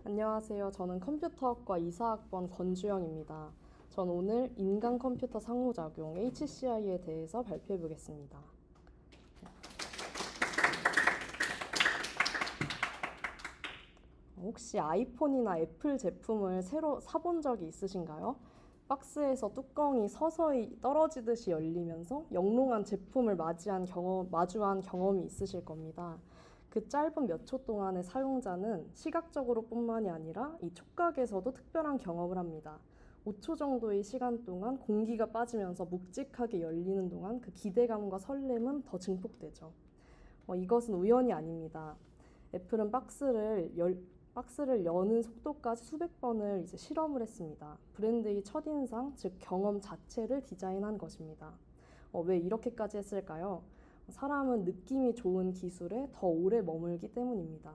안녕하세요. 저는 컴퓨터학과 이사학번 권주영입니다. 전 오늘 인간 컴퓨터 상호작용 HCI에 대해서 발표해 보겠습니다. 혹시 아이폰이나 애플 제품을 새로 사본 적이 있으신가요? 박스에서 뚜껑이 서서히 떨어지듯이 열리면서 영롱한 제품을 마주한 경험이 있으실 겁니다. 그 짧은 몇 초 동안의 사용자는 시각적으로 뿐만이 아니라 이 촉각에서도 특별한 경험을 합니다. 5초 정도의 시간 동안 공기가 빠지면서 묵직하게 열리는 동안 그 기대감과 설렘은 더 증폭되죠. 이것은 우연이 아닙니다. 애플은 박스를 여는 속도까지 수백 번을 실험을 했습니다. 브랜드의 첫인상, 즉 경험 자체를 디자인한 것입니다. 왜 이렇게까지 했을까요? 사람은 느낌이 좋은 기술에 더 오래 머물기 때문입니다.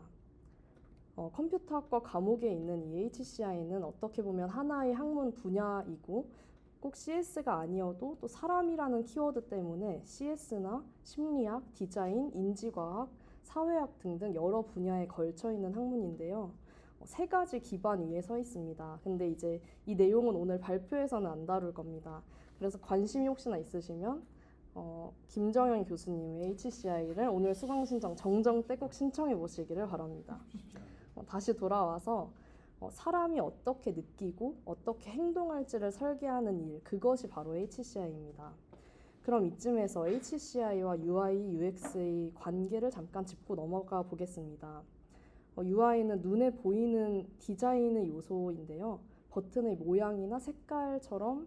컴퓨터학과 과목에 있는 이 HCI는 어떻게 보면 하나의 학문 분야이고 꼭 CS가 아니어도 또 사람이라는 키워드 때문에 CS나 심리학, 디자인, 인지과학, 사회학 등등 여러 분야에 걸쳐 있는 학문인데요. 세 가지 기반 위에 서 있습니다. 근데 이제 이 내용은 오늘 발표에서는 안 다룰 겁니다. 그래서 관심이 혹시나 있으시면 김정현 교수님의 HCI를 오늘 수강 신청 정정 때 꼭 신청해 보시기를 바랍니다. 다시 돌아와서 사람이 어떻게 느끼고 어떻게 행동할지를 설계하는 일, 그것이 바로 HCI입니다. 그럼 이쯤에서 HCI와 UI, UX의 관계를 잠깐 짚고 넘어가 보겠습니다. UI는 눈에 보이는 디자인의 요소인데요. 버튼의 모양이나 색깔처럼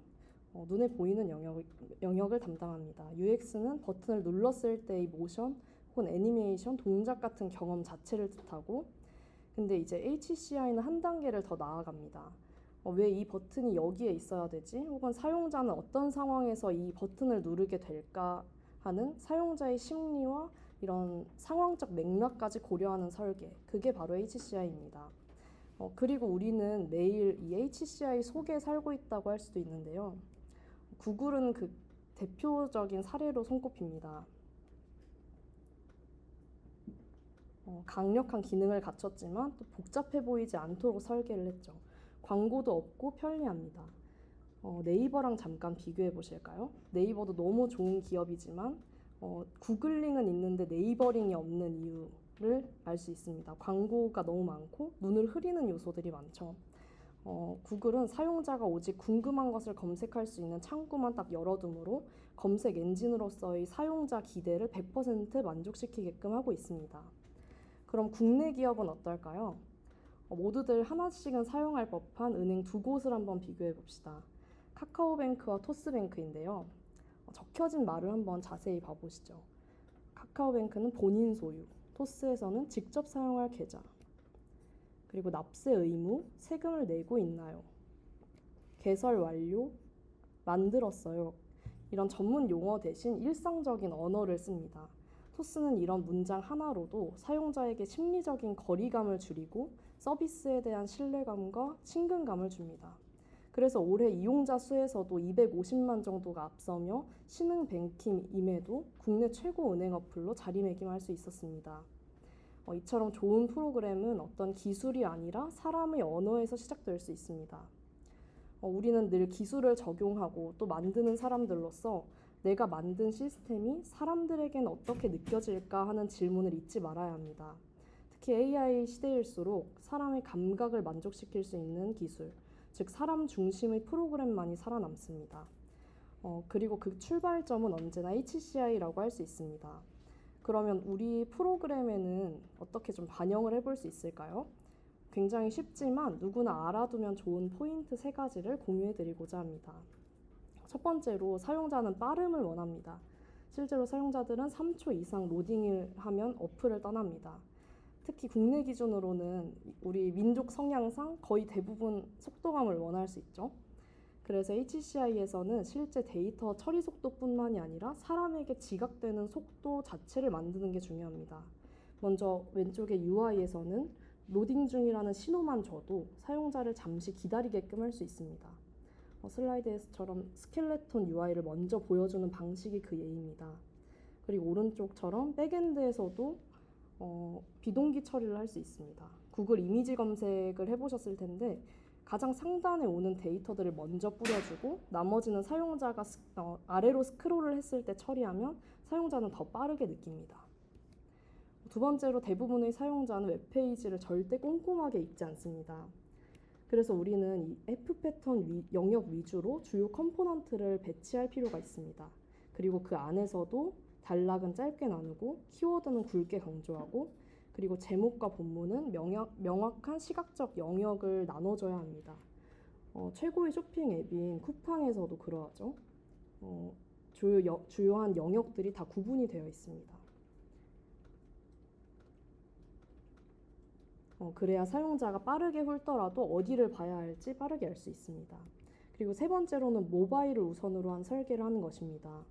눈에 보이는 영역을 담당합니다. UX는 버튼을 눌렀을 때의 모션 혹은 애니메이션, 동작 같은 경험 자체를 뜻하고, 근데 이제 HCI는 한 단계를 더 나아갑니다. 왜 이 버튼이 여기에 있어야 되지? 혹은 사용자는 어떤 상황에서 이 버튼을 누르게 될까 하는 사용자의 심리와 이런 상황적 맥락까지 고려하는 설계, 그게 바로 HCI입니다. 그리고 우리는 매일 이 HCI 속에 살고 있다고 할 수도 있는데요. 구글은 그 대표적인 사례로 손꼽힙니다. 강력한 기능을 갖췄지만 또 복잡해 보이지 않도록 설계를 했죠. 광고도 없고 편리합니다. 네이버랑 잠깐 비교해 보실까요? 네이버도 너무 좋은 기업이지만 구글링은 있는데 네이버링이 없는 이유를 알 수 있습니다. 광고가 너무 많고 눈을 흐리는 요소들이 많죠. 구글은 사용자가 오직 궁금한 것을 검색할 수 있는 창구만 딱 열어두므로 검색 엔진으로서의 사용자 기대를 100% 만족시키게끔 하고 있습니다. 그럼 국내 기업은 어떨까요? 모두들 하나씩은 사용할 법한 은행 두 곳을 한번 비교해 봅시다. 카카오뱅크와 토스뱅크인데요. 적혀진 말을 한번 자세히 봐보시죠. 카카오뱅크는 본인 소유, 토스에서는 직접 사용할 계좌, 그리고 납세 의무, 세금을 내고 있나요? 개설 완료, 만들었어요. 이런 전문 용어 대신 일상적인 언어를 씁니다. 토스는 이런 문장 하나로도 사용자에게 심리적인 거리감을 줄이고 서비스에 대한 신뢰감과 친근감을 줍니다. 그래서 올해 이용자 수에서도 250만 정도가 앞서며 신흥 뱅킹임에도 국내 최고 은행 어플로 자리매김할 수 있었습니다. 이처럼 좋은 프로그램은 어떤 기술이 아니라 사람의 언어에서 시작될 수 있습니다. 우리는 늘 기술을 적용하고 또 만드는 사람들로서 내가 만든 시스템이 사람들에겐 어떻게 느껴질까 하는 질문을 잊지 말아야 합니다. 특히 AI 시대일수록 사람의 감각을 만족시킬 수 있는 기술, 즉 사람 중심의 프로그램만이 살아남습니다. 그리고 그 출발점은 언제나 HCI라고 할 수 있습니다. 그러면 우리 프로그램에는 어떻게 좀 반영을 해볼 수 있을까요? 굉장히 쉽지만 누구나 알아두면 좋은 포인트 3가지를 공유해드리고자 합니다. 첫 번째로 사용자는 빠름을 원합니다. 실제로 사용자들은 3초 이상 로딩을 하면 어플을 떠납니다. 특히 국내 기준으로는 우리 민족 성향상 거의 대부분 속도감을 원할 수 있죠. 그래서 HCI에서는 실제 데이터 처리 속도뿐만이 아니라 사람에게 지각되는 속도 자체를 만드는 게 중요합니다. 먼저 왼쪽의 UI에서는 로딩 중이라는 신호만 줘도 사용자를 잠시 기다리게끔 할 수 있습니다. 슬라이드에서처럼 스켈레톤 UI를 먼저 보여주는 방식이 그 예입니다. 그리고 오른쪽처럼 백엔드에서도 비동기 처리를 할 수 있습니다. 구글 이미지 검색을 해보셨을 텐데 가장 상단에 오는 데이터들을 먼저 뿌려주고 나머지는 사용자가 아래로 스크롤을 했을 때 처리하면 사용자는 더 빠르게 느낍니다. 두 번째로 대부분의 사용자는 웹페이지를 절대 꼼꼼하게 읽지 않습니다. 그래서 우리는 이 F 패턴 영역 위주로 주요 컴포넌트를 배치할 필요가 있습니다. 그리고 그 안에서도 단락은 짧게 나누고 키워드는 굵게 강조하고 그리고 제목과 본문은 명확한 시각적 영역을 나눠줘야 합니다. 최고의 쇼핑 앱인 쿠팡에서도 그러하죠. 주요한 영역들이 다 구분이 되어 있습니다. 그래야 사용자가 빠르게 훑더라도 어디를 봐야 할지 빠르게 알 수 있습니다. 그리고 세 번째로는 모바일을 우선으로 한 설계를 하는 것입니다.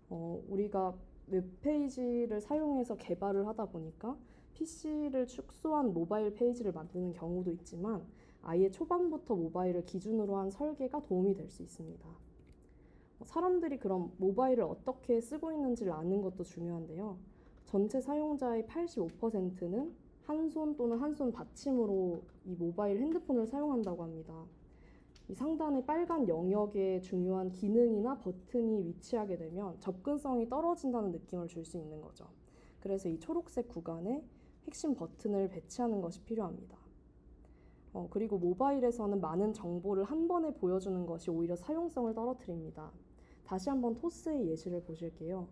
우리가 웹페이지를 사용해서 개발을 하다 보니까 PC를 축소한 모바일 페이지를 만드는 경우도 있지만 아예 초반부터 모바일을 기준으로 한 설계가 도움이 될 수 있습니다. 사람들이 그럼 모바일을 어떻게 쓰고 있는지를 아는 것도 중요한데요. 전체 사용자의 85%는 한 손 또는 한 손 받침으로 이 모바일 핸드폰을 사용한다고 합니다. 이 상단의 빨간 영역에 중요한 기능이나 버튼이 위치하게 되면 접근성이 떨어진다는 느낌을 줄 수 있는 거죠. 그래서 이 초록색 구간에 핵심 버튼을 배치하는 것이 필요합니다. 그리고 모바일에서는 많은 정보를 한 번에 보여주는 것이 오히려 사용성을 떨어뜨립니다. 다시 한번 토스의 예시를 보실게요.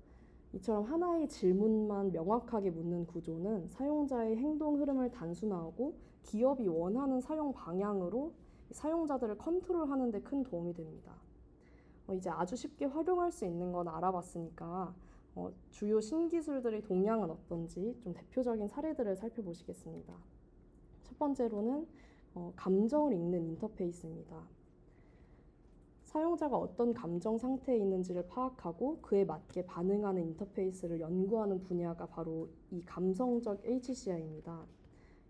이처럼 하나의 질문만 명확하게 묻는 구조는 사용자의 행동 흐름을 단순화하고 기업이 원하는 사용 방향으로 사용자들을 컨트롤하는 데 큰 도움이 됩니다. 이제 아주 쉽게 활용할 수 있는 건 알아봤으니까 주요 신기술들의 동향은 어떤지 좀 대표적인 사례들을 살펴보시겠습니다. 첫 번째로는 감정을 읽는 인터페이스입니다. 사용자가 어떤 감정 상태에 있는지를 파악하고 그에 맞게 반응하는 인터페이스를 연구하는 분야가 바로 이 감성적 HCI입니다.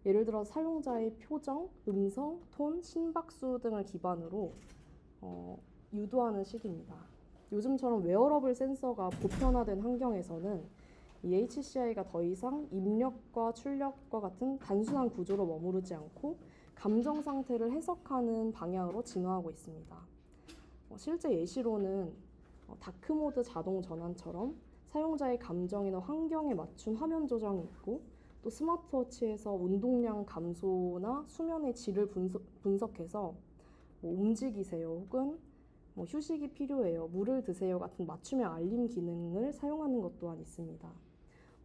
예를 들어 사용자의 표정, 음성, 톤, 심박수 등을 기반으로 유도하는 식입니다. 요즘처럼 웨어러블 센서가 보편화된 환경에서는 이 HCI가 더 이상 입력과 출력과 같은 단순한 구조로 머무르지 않고 감정 상태를 해석하는 방향으로 진화하고 있습니다. 실제 예시로는 다크모드 자동 전환처럼 사용자의 감정이나 환경에 맞춘 화면 조정이 있고 또 스마트워치에서 운동량 감소나 수면의 질을 분석해서 움직이세요 혹은 휴식이 필요해요, 물을 드세요 같은 맞춤형 알림 기능을 사용하는 것 또한 있습니다.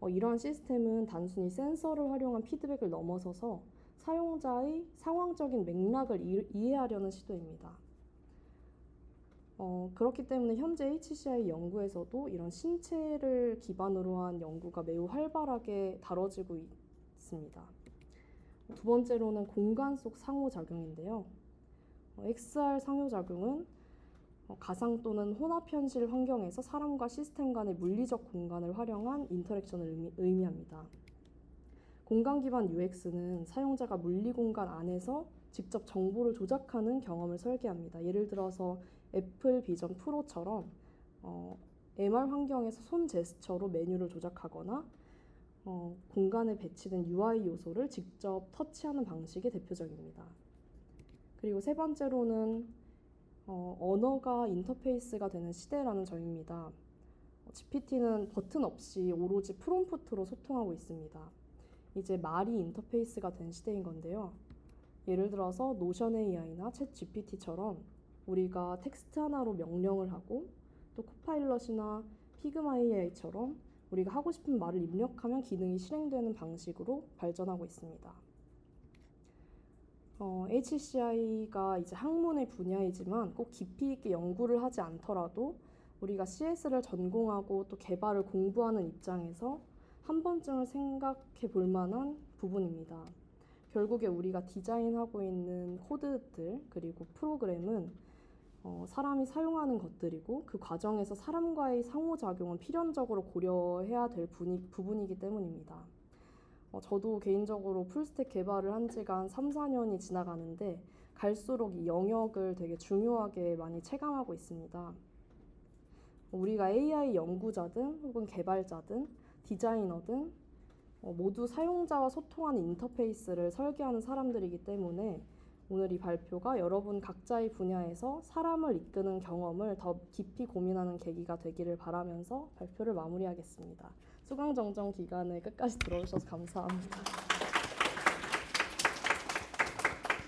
이러한 시스템은 단순히 센서를 활용한 피드백을 넘어서서 사용자의 상황적인 맥락을 이해하려는 시도입니다. 그렇기 때문에 현재 HCI 연구에서도 이런 신체를 기반으로 한 연구가 매우 활발하게 다뤄지고 있습니다. 두 번째로는 공간 속 상호작용인데요. XR 상호작용은 가상 또는 혼합 현실 환경에서 사람과 시스템 간의 물리적 공간을 활용한 인터랙션을 의미합니다. 공간 기반 UX는 사용자가 물리 공간 안에서 직접 정보를 조작하는 경험을 설계합니다. 예를 들어서 애플 비전 프로처럼 MR 환경에서 손 제스처로 메뉴를 조작하거나 공간에 배치된 UI 요소를 직접 터치하는 방식이 대표적입니다. 그리고 세 번째로는 언어가 인터페이스가 되는 시대라는 점입니다. GPT는 버튼 없이 오로지 프롬프트로 소통하고 있습니다. 이제 말이 인터페이스가 된 시대인 건데요. 예를 들어서 노션 AI나 챗 GPT처럼 우리가 텍스트 하나로 명령을 하고 또 코파일럿이나 피그마 AI처럼 우리가 하고 싶은 말을 입력하면 기능이 실행되는 방식으로 발전하고 있습니다. HCI가 이제 학문의 분야이지만 꼭 깊이 있게 연구를 하지 않더라도 우리가 CS를 전공하고 또 개발을 공부하는 입장에서 한 번쯤은 생각해 볼 만한 부분입니다. 결국에 우리가 디자인하고 있는 코드들 그리고 프로그램은 사람이 사용하는 것들이고 그 과정에서 사람과의 상호작용은 필연적으로 고려해야 될 부분이기 때문입니다. 저도 개인적으로 풀스택 개발을 한 지가 한 3, 4년이 지나가는데 갈수록 이 영역을 되게 중요하게 많이 체감하고 있습니다. 우리가 AI 연구자든 혹은 개발자든 디자이너든 모두 사용자와 소통하는 인터페이스를 설계하는 사람들이기 때문에 오늘 이 발표가 여러분 각자의 분야에서 사람을 이끄는 경험을 더 깊이 고민하는 계기가 되기를 바라면서 발표를 마무리하겠습니다. 수강정정 기간에 끝까지 들어주셔서 감사합니다.